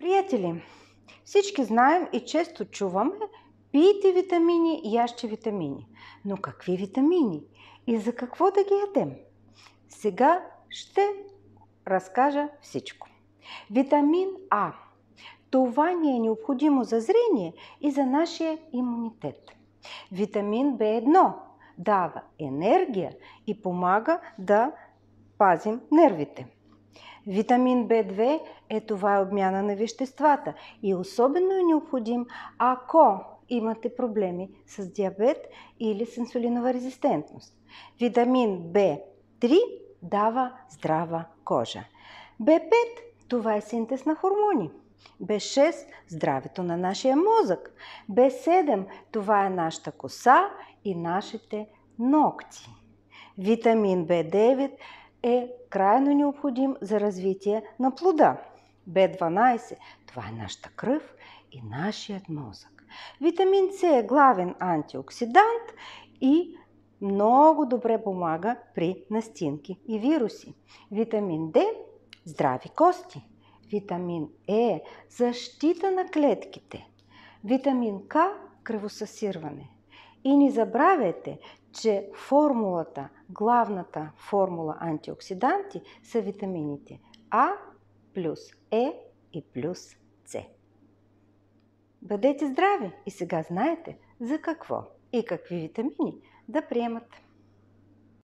Приятели, всички знаем и често чуваме: пийте витамини, яжте витамини. Но какви витамини и за какво да ги ядем? Сега ще разкажа всичко. Витамин А. Това ни е необходимо за зрение и за нашия имунитет. Витамин В1 дава енергия и помага да пазим нервите. Витамин В2 това е обмяна на веществата и особено е необходим, ако имате проблеми с диабет или с инсулинова резистентност. Витамин В3 дава здрава кожа. В5 това е синтез на хормони. В6 здравето на нашия мозък. В7 това е нашата коса и нашите ногти. Витамин В9 е крайно необходим за развитие на плода. В12 това е нашата кръв и нашият мозък. Витамин С е главен антиоксидант и много добре помага при настинки и вируси. Витамин Д – здрави кости. Витамин Е – защита на клетките. Витамин К – кръвосъсирване. И не забравяйте, че главната формула антиоксиданти са витамините А плюс Е и плюс С. Бъдете здрави и сега знаете за какво и какви витамини да приемат.